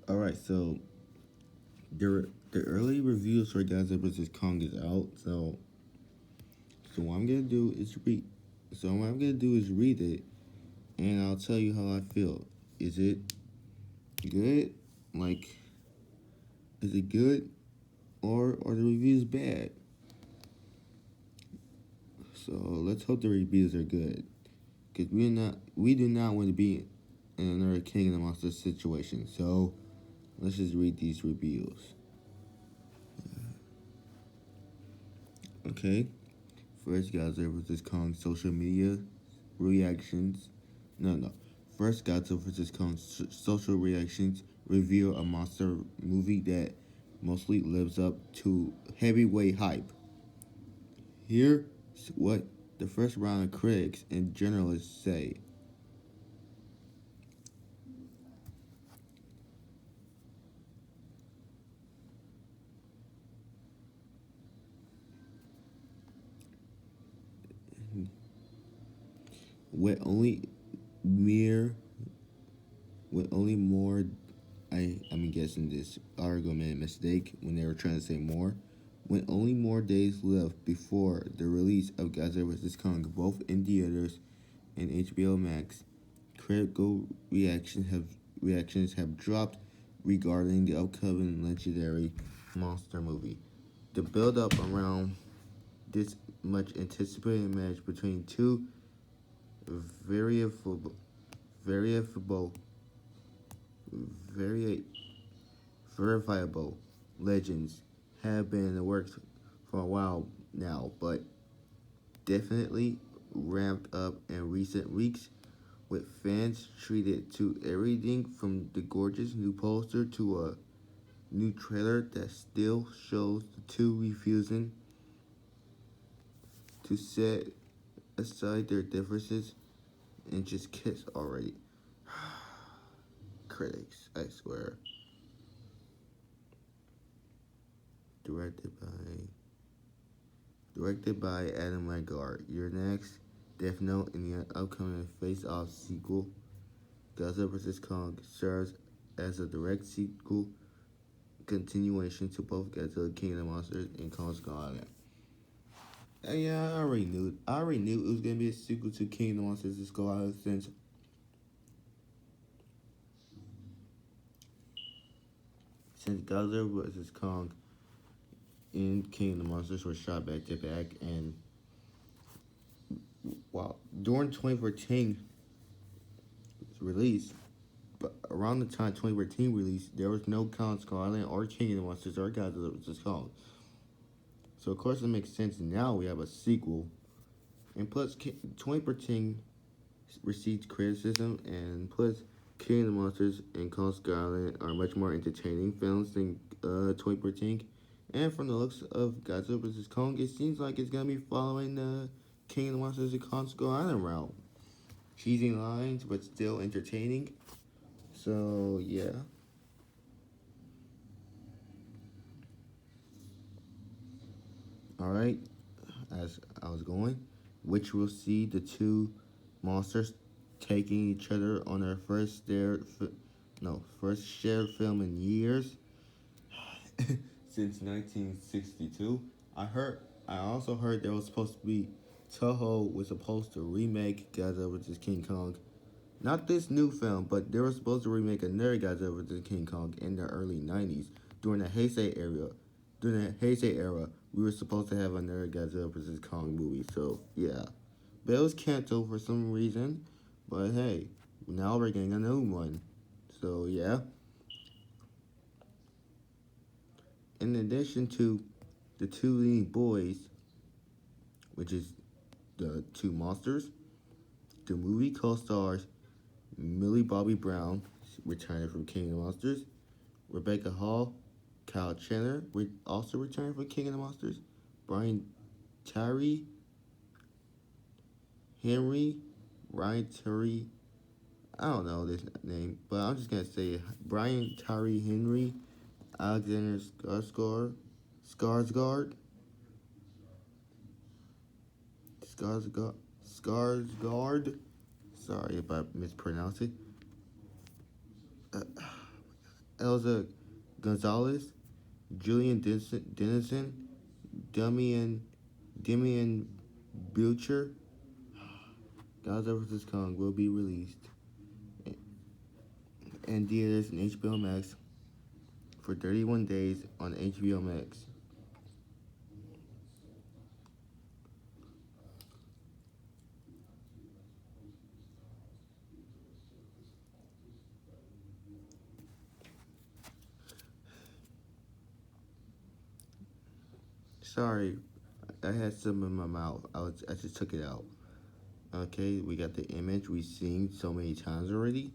All right, so the early reviews for Godzilla vs Kong is out. So what I'm gonna do is read. So what I'm gonna do is read it, and I'll tell you how I feel. Is it good? Like, is it good, or the reviews bad? So let's hope the reviews are good, because we do not want to be in another King of the Monsters situation. So let's just read these reviews. Okay. First, Godzilla vs Kong social media reactions. No. First, Godzilla vs Kong social reactions reveal a monster movie that mostly lives up to heavyweight hype. Here's what the first round of critics and journalists say. With only mere, with only more, I'm guessing this argument mistake when they were trying to say more. When only more days left before the release of Godzilla vs Kong, both in theaters and HBO Max, critical reactions have dropped regarding the upcoming legendary monster movie. The build-up around this much anticipated match between two verifiable, verifiable, vari- verifiable legends have been in the works for a while now, but definitely ramped up in recent weeks, with fans treated to everything from the gorgeous new poster to a new trailer that still shows the two refusing to set aside their differences and just kiss already. Critics, I swear. Directed by Directed by Adam Wingard. Your next Death Note in the upcoming Face Off sequel, Godzilla vs. Kong, serves as a direct sequel continuation to both Godzilla King of the Monsters and Kong Skull Island. Yeah, I already knew. I already knew it was gonna be a sequel to King of the Monsters and Skull Island since Godzilla vs. Kong and King of the Monsters were shot back to back, and wow, during 2014 release, but around the time 2014 release, there was no Kong Skull Island or King of the Monsters or Godzilla vs. Kong. So of course it makes sense now we have a sequel, and plus 2014 received criticism, and plus King of the Monsters and Kong Skull Island are much more entertaining films than 2014. And from the looks of Godzilla vs. Kong, it seems like it's gonna be following the King of the Monsters and Kong Skull Island route. Cheesy lines, but still entertaining. So yeah. All right. As I was going, which will see the two monsters taking each other on their first shared film in years since 1962. I also heard there was supposed to be Toho was supposed to remake Godzilla vs King Kong. Not this new film, but they were supposed to remake another Godzilla vs King Kong in the early 90s during the Heisei era. During the Heisei era, we were supposed to have another Godzilla vs Kong movie. So yeah, but it was canceled for some reason. But hey, now we're getting a new one. So yeah. In addition to the two leading boys, which is the two monsters, the movie co-stars Millie Bobby Brown, returning from King of the Monsters, Rebecca Hall, Kyle Chandler, also returning from King of the Monsters, Brian Tyree Henry, Ryan Tyree, I don't know this name, but I'm just gonna say it. Brian Tyree Henry, Alexander Skarsgård, Skarsgård. Sorry if I mispronounced it. Elza Gonzalez, Julian Dennison, Damian Damian Butcher. Godzilla vs. Kong will be released in theaters and HBO Max for 31 days on HBO Max. Sorry, I had some in my mouth. I just took it out. Okay, we got the image we've seen so many times already.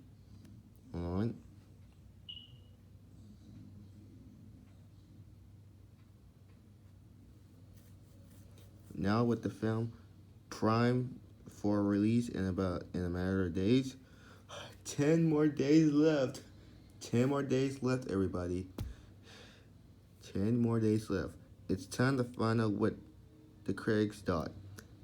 Hold on. Now with the film prime for release in a matter of days. 10 more days left. 10 more days left, everybody. 10 more days left. It's time to find out what the critics thought.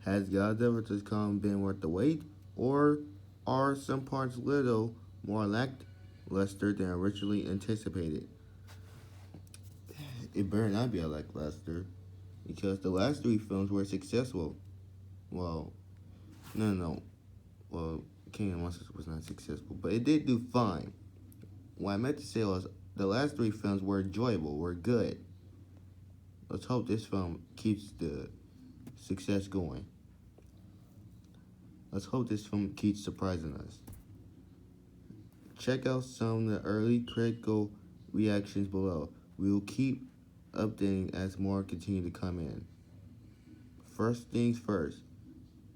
Has Godzilla vs. Kong been worth the wait? Or are some parts little more lackluster than originally anticipated? It better not be a lackluster, because the last three films were successful. Well, no. Well, King of Monsters was not successful, but it did do fine. What I meant to say was the last three films were enjoyable, were good. Let's hope this film keeps the success going. Let's hope this film keeps surprising us. Check out some of the early critical reactions below. We will keep updating as more continue to come in. First things first,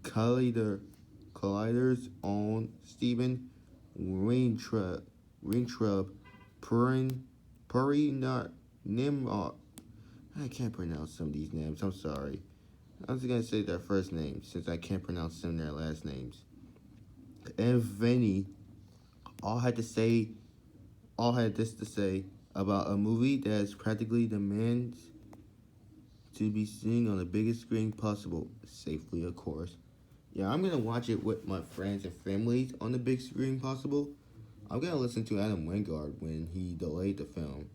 Collider's own Stephen Weintraub, Nimrod. I can't pronounce some of these names. I'm sorry. I'm just gonna say their first names since I can't pronounce some of their last names. And Vinny all had this to say about a movie that is practically demands to be seen on the biggest screen possible, safely of course. Yeah, I'm gonna watch it with my friends and families on the big screen possible. I'm gonna listen to Adam Wingard when he delayed the film.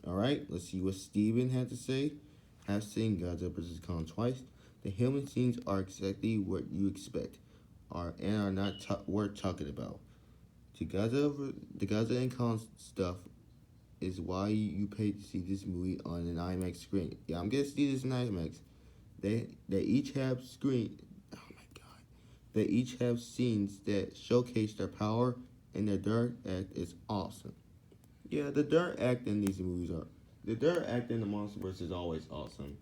Alright, let's see what Steven had to say. Have seen Godzilla vs. Kong twice. The human scenes are exactly what you expect, are not worth talking about. The Godzilla and Kong stuff is why you pay to see this movie on an IMAX screen. Yeah, I'm gonna see this in IMAX. They each have screen. Oh my god. They each have scenes that showcase their power, and their dark act is awesome. Yeah, the dirt act in these movies are. The dirt act in the MonsterVerse is always awesome.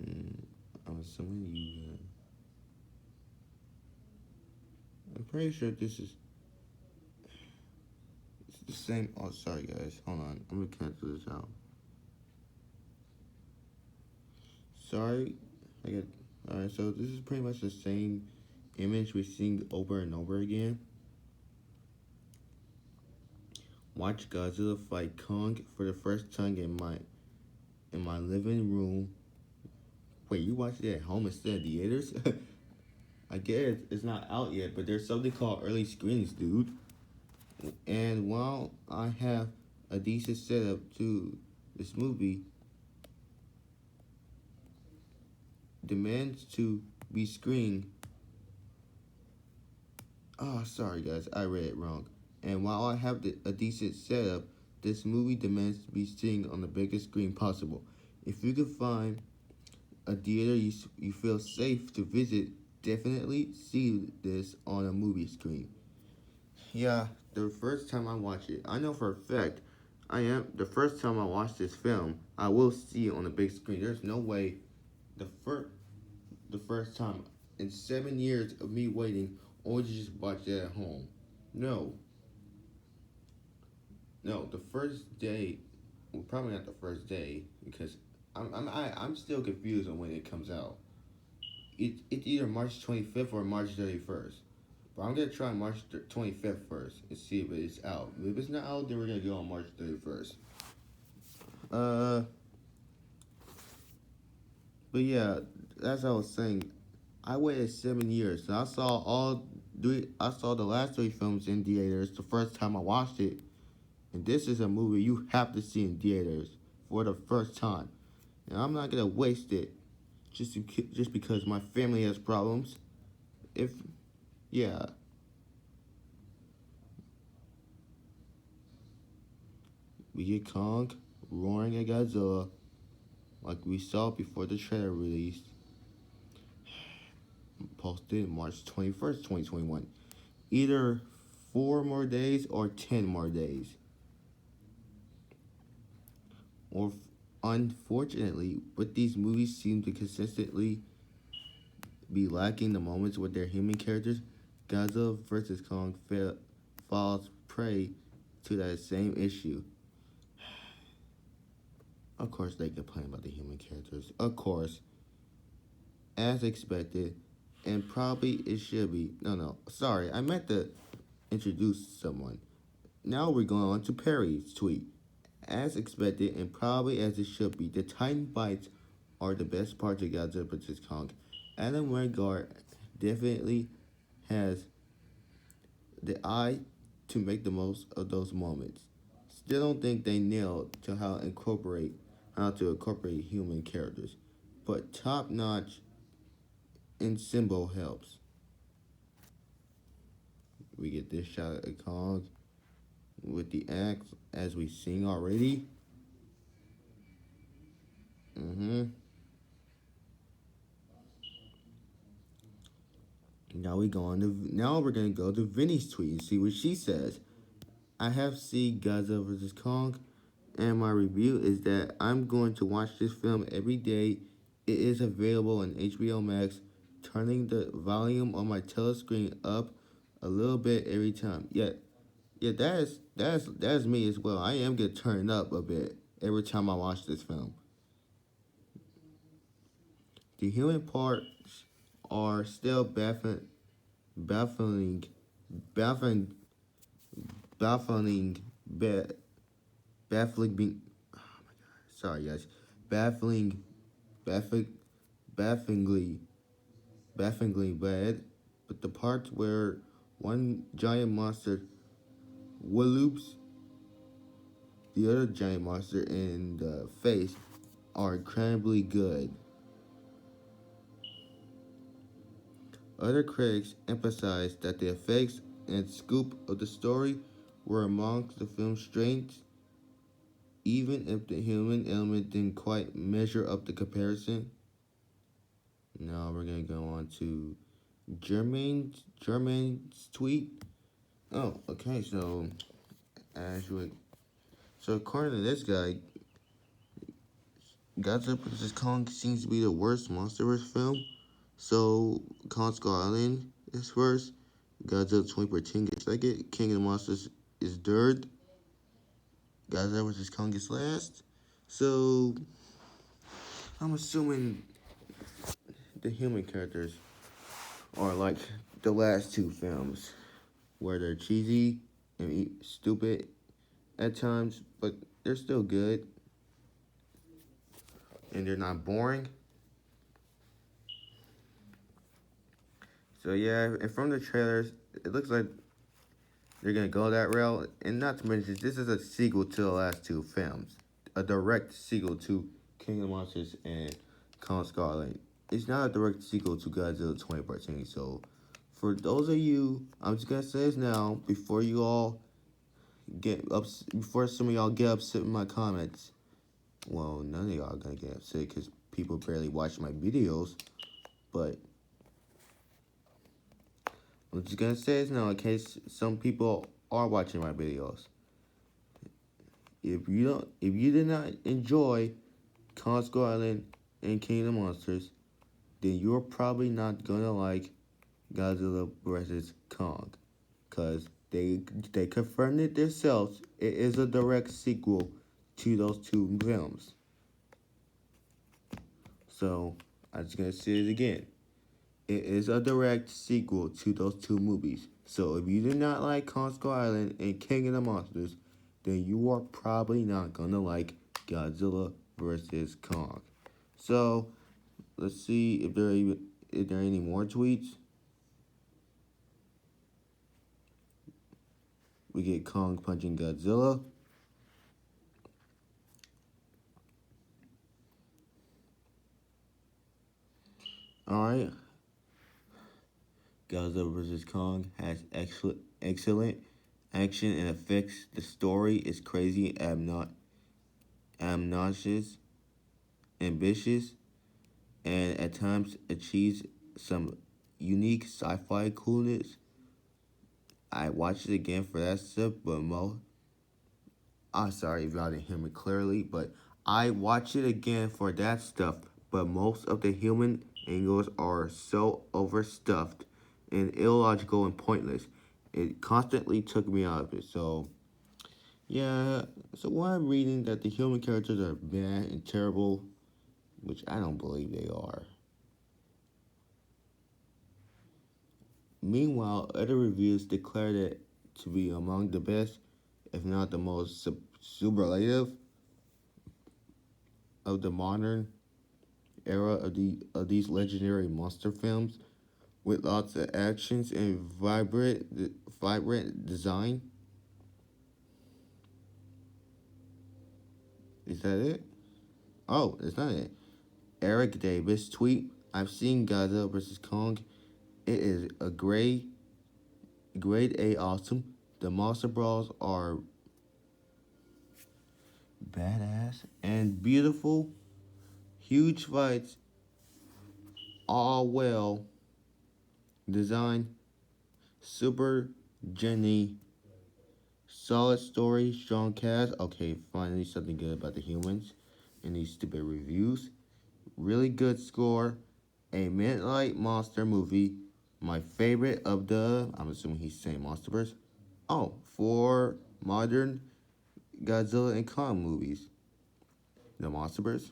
Mm, I'm assuming you. I'm pretty sure this is. It's the same. Oh, sorry guys. Hold on. I'm gonna cancel this out. Sorry. I got. Alright, so this is pretty much the same image we've seen over and over again. Watch Godzilla fight Kong for the first time in my living room. Wait, you watched it at home instead of theaters? I guess it's not out yet, but there's something called early screenings, dude. And while I have a decent setup to this movie, demands to be screened. Oh, sorry guys, I read it wrong. And while I have a decent setup, this movie demands to be seen on the biggest screen possible. If you can find a theater you feel safe to visit, definitely see this on a movie screen. Yeah, the first time I watch it, I know for a fact, the first time I watch this film, I will see it on the big screen. There's no way the first time in 7 years of me waiting, or just watch it at home. No, no, the first day, well, probably not the first day because I'm still confused on when it comes out. It's either March 25th or March 31st. But I'm gonna try March 25th first and see if it's out. If it's not out, then we're gonna go on March 31st. Uh, but yeah, as I was saying, I waited 7 years. And I saw the last three films in theaters the first time I watched it. And this is a movie you have to see in theaters for the first time. And I'm not gonna waste it just because my family has problems. If yeah, we get Kong roaring at Godzilla like we saw before the trailer released, posted March 21st, 2021. Either 4 more days or 10 more days. Or unfortunately, but these movies seem to consistently be lacking the moments with their human characters. Godzilla vs. Kong falls prey to that same issue. Of course, they complain about the human characters. Of course, as expected, and probably it should be. No, sorry, I meant to introduce someone. Now we're going on to Perry's tweet. As expected, and probably as it should be, the Titan bites are the best part of Godzilla vs. Kong. Adam Wingard definitely has the eye to make the most of those moments. Still don't think they nailed to how to incorporate human characters, but top notch in symbol helps. We get this shot of Kong with the axe as we sing already. Mm-hmm. Now we're gonna go to Vinny's tweet and see what she says. I have seen Godzilla vs. Kong, and my review is that I'm going to watch this film every day. It is available on HBO Max, turning the volume on my telescreen up a little bit every time. Yeah, that's me as well. I am gonna turn it up a bit every time I watch this film. The human parts are still baffling, baffling, baffling, ba- baffling. Sorry, guys, baffling, baffling, bafflingly, bafflingly bad. But the parts where one giant monster walloops the other giant monster in the face are incredibly good. Other critics emphasized that the effects and scope of the story were amongst the film's strengths, even if the human element didn't quite measure up to comparison. Now we're gonna go on to Germain's tweet. Oh, okay. As you, so according to this guy, Godzilla vs. Kong seems to be the worst MonsterVerse film. So Kong Skull Island is first. Godzilla 2014 is second. King of the Monsters is third. Godzilla vs. Kong is last. So I'm assuming the human characters are like the last two films, where they're cheesy and stupid at times, but they're still good and they're not boring. So yeah, and from the trailers, it looks like they're gonna go that route. And not to mention, this is a sequel to the last two films, a direct sequel to King of the Monsters and Kong Skull Island. It's not a direct sequel to Godzilla 2014. So for those of you, I'm just gonna say this now before you all before some of y'all get upset with my comments. Well, none of y'all are gonna get upset because people barely watch my videos, but I'm just gonna say this now in case some people are watching my videos. If you did not enjoy Skull Island and King of the Monsters, then you're probably not gonna like Godzilla vs. Kong, cause they confirmed it themselves. It is a direct sequel to those two films. So I'm just gonna say it again. It is a direct sequel to those two movies. So if you did not like Kong Skull Island and King of the Monsters, then you are probably not gonna like Godzilla vs. Kong. So let's see if Is there any more tweets? We get Kong punching Godzilla. Alright. Godzilla vs. Kong has excellent action and effects. The story is crazy, obnoxious, ambitious, and at times achieves some unique sci-fi coolness. I watched it again for that stuff, but I'm sorry if y'all didn't hear me clearly, but I watched it again for that stuff. But most of the human angles are so overstuffed and illogical and pointless. It constantly took me out of it. So yeah, so when I'm reading that the human characters are bad and terrible, which I don't believe they are. Meanwhile, other reviews declared it to be among the best, if not the most superlative of the modern era of these legendary monster films, with lots of actions and vibrant design. Is that it? Oh, it's not it. Eric Davis tweet: I've seen Godzilla vs Kong. It is a grade A awesome. The monster brawls are badass and beautiful. Huge fights, all well designed. Super Jenny. Solid story, strong cast. Okay, finally something good about the humans in these stupid reviews. Really good score. A Midnight Monster movie. My favorite of the, I'm assuming he's saying Monsterverse. Oh, for modern Godzilla and Kong movies. The Monsterverse.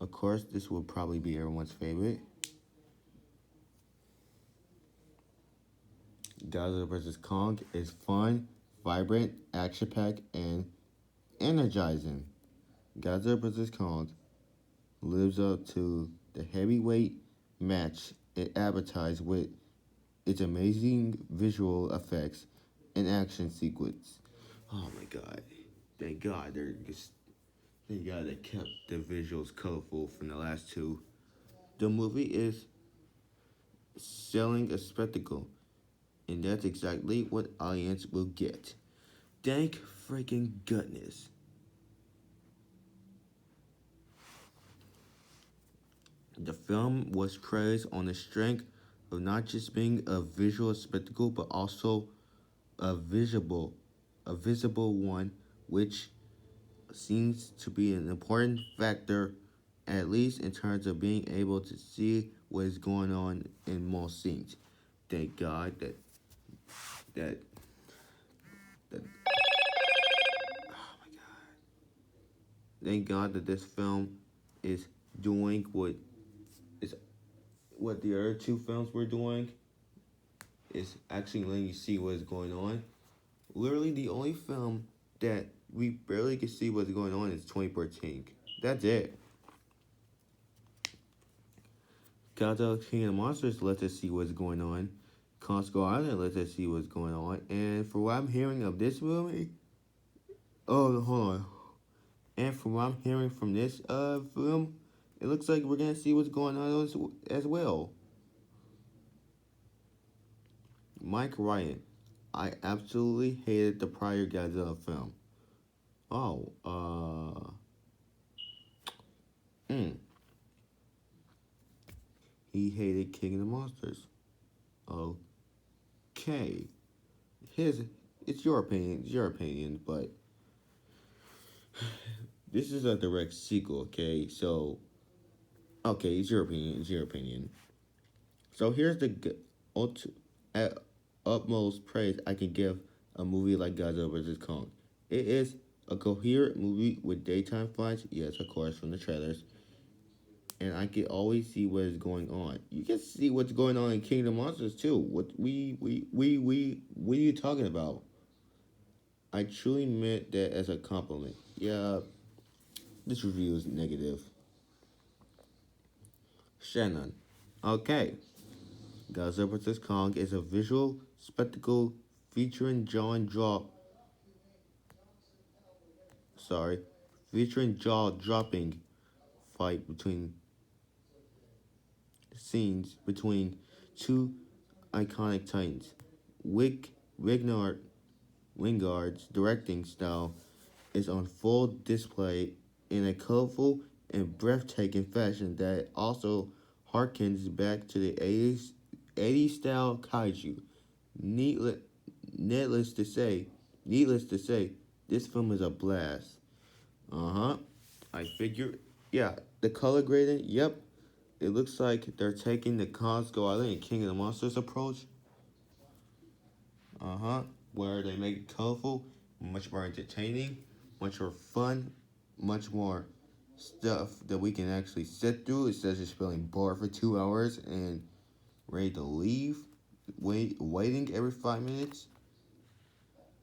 Of course, this will probably be everyone's favorite. Godzilla vs. Kong is fun, vibrant, action packed, and energizing. Godzilla vs. Kong lives up to the heavyweight match it advertised with its amazing visual effects and action sequence. Oh my god. Thank God thank God they kept the visuals colorful from the last two. The movie is selling a spectacle, and that's exactly what audience will get. Thank freaking goodness. The film was praised on the strength of not just being a visual spectacle, but also a visible, a visible one, which seems to be an important factor, at least in terms of being able to see what is going on in most scenes. Thank God that that oh my God. Thank God that this film is doing is what the other two films were doing, is actually letting you see what is going on. Literally, the only film that we barely can see what's going on is 2014. That's it. Godzilla King of the Monsters lets us see what's going on. Costco Island lets us see what's going on. And for what I'm hearing of this movie, oh, hold on. And from what I'm hearing from this film, it looks like we're gonna see what's going on as well. Mike Ryan, I absolutely hated the prior Godzilla film. Oh, he hated King of the Monsters. Okay, his, it's your opinion. It's your opinion, but this is a direct sequel. Okay, so okay, it's your opinion. It's your opinion. So here's the at utmost praise I can give a movie like Godzilla vs Kong. It is a coherent movie with daytime fights. Yes, of course, from the trailers. And I can always see what is going on. You can see what's going on in Kingdom Monsters too. What are you talking about? I truly meant that as a compliment. Yeah, this review is negative. Shannon. Okay, Godzilla vs. Kong is a visual spectacle featuring sorry, featuring jaw-dropping fight between scenes between two iconic titans. Wick Wignar Wingard's directing style is on full display in a colorful and breathtaking fashion that also harkens back to the 80s style kaiju. Needless, needless to say, needless to say, this film is a blast. Uh huh. I figure, yeah, the color grading, yep. It looks like they're taking the Costco Island and King of the Monsters approach. Uh huh. Where they make it colorful, much more entertaining, much more fun, much more stuff that we can actually sit through instead of just feeling bored for 2 hours and ready to leave, waiting every 5 minutes.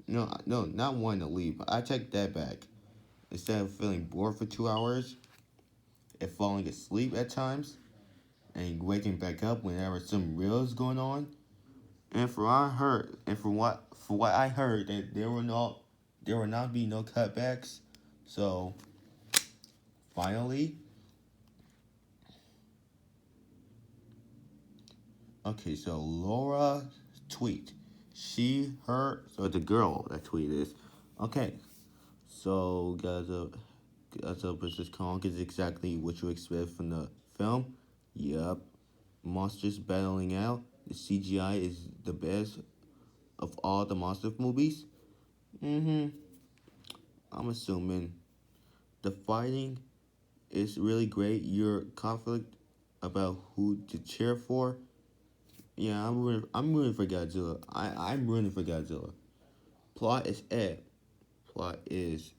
No, no, not wanting to leave. I take that back. Instead of feeling bored for 2 hours and falling asleep at times and waking back up whenever some real is going on. And for what I heard, and for what I heard, that there will not be no cutbacks. So finally, okay. So Laura tweet, she her so the girl that tweeted is okay. So Godzilla vs Kong is exactly what you expect from the film. Yup, monsters battling out. The CGI is the best of all the monster movies. Mm-hmm. I'm assuming the fighting is really great. Your conflict about who to cheer for. Yeah, I'm rooting for Godzilla. I'm rooting for Godzilla. Plot is it. Plot is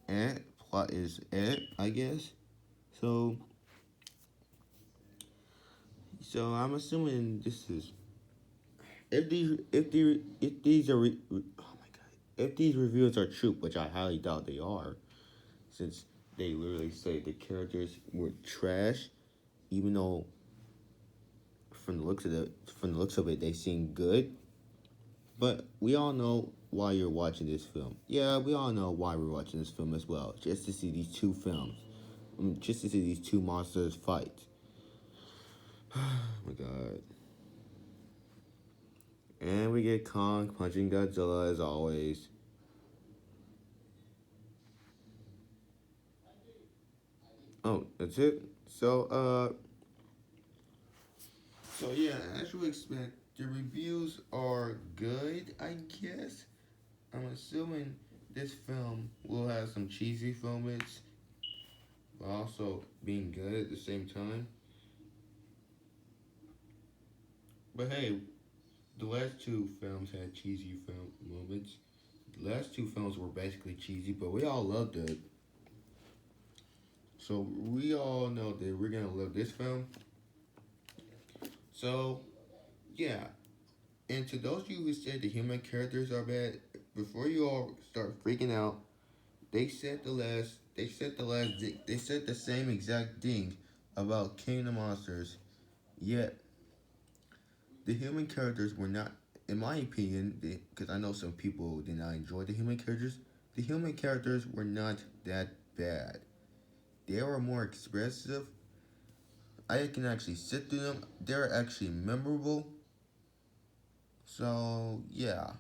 it. Plot is it. I guess. So I'm assuming this is if these are oh my god, if these reviews are true, which I highly doubt they are, since they literally say the characters were trash, even though from the looks of it they seem good. But we all know why you're watching this film. Yeah, we all know why we're watching this film as well, just to see these two films, just to see these two monsters fight. Oh my god. And we get Kong punching Godzilla as always. Oh, that's it. So yeah, as you expect, the reviews are good, I guess. I'm assuming this film will have some cheesy moments, but also being good at the same time. But hey, the last two films had cheesy film moments. The last two films were basically cheesy, but we all loved it. So we all know that we're gonna love this film. So yeah, and to those of you who said the human characters are bad, before you all start freaking out, they said the same exact thing about King of the Monsters. Yet the human characters were not, in my opinion, because I know some people did not enjoy the human characters. The human characters were not that bad. They were more expressive. I can actually sit through them. They're actually memorable. So yeah,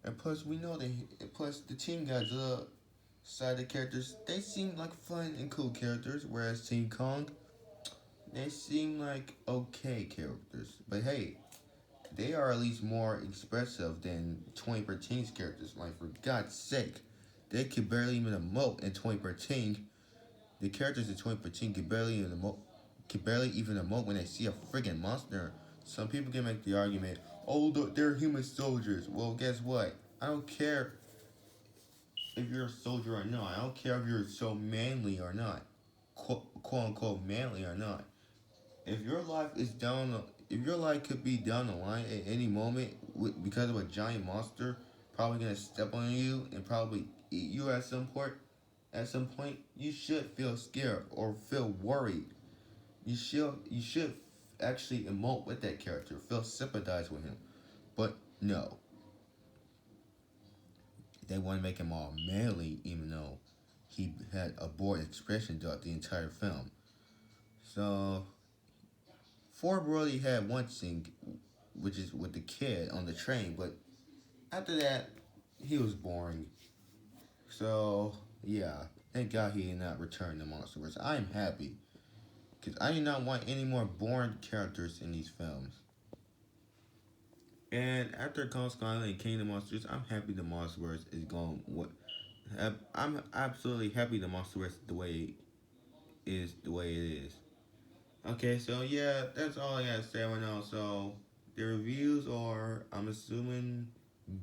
and plus we know that. Plus the Team Godzilla side of characters, they seem like fun and cool characters, whereas Team Kong, they seem like okay characters. But hey, they are at least more expressive than 2013's characters. Like, for God's sake, they could barely even emote in 2013. The characters in 2013 could barely even emote when they see a friggin' monster. Some people can make the argument, oh, they're human soldiers. Well, guess what? I don't care if you're a soldier or not. I don't care if you're so manly or not. Quote unquote manly or not. If your life is if your life could be down the line at any moment because of a giant monster probably gonna step on you and probably eat you at some point, at some point you should feel scared or feel worried. You should actually emote with that character, feel sympathize with him. But no, they want to make him all manly, even though he had a bored expression throughout the entire film. So Ford really had one scene, which is with the kid on the train, but after that, he was boring. So yeah, thank God he did not return to Monsterverse. I am happy because I do not want any more boring characters in these films. And after Kong Skull Island and King of Monsters, I'm happy the Monsterverse is going. What I'm absolutely happy the Monsterverse the way it is. Okay, so yeah, that's all I gotta say right now. So the reviews are, I'm assuming,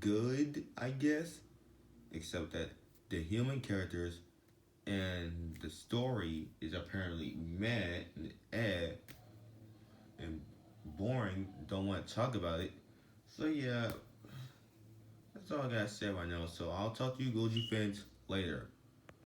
good, I guess, except that the human characters and the story is apparently mad and and boring. Don't want to talk about it. So yeah, that's all I gotta say right now. So I'll talk to you Goji fans later.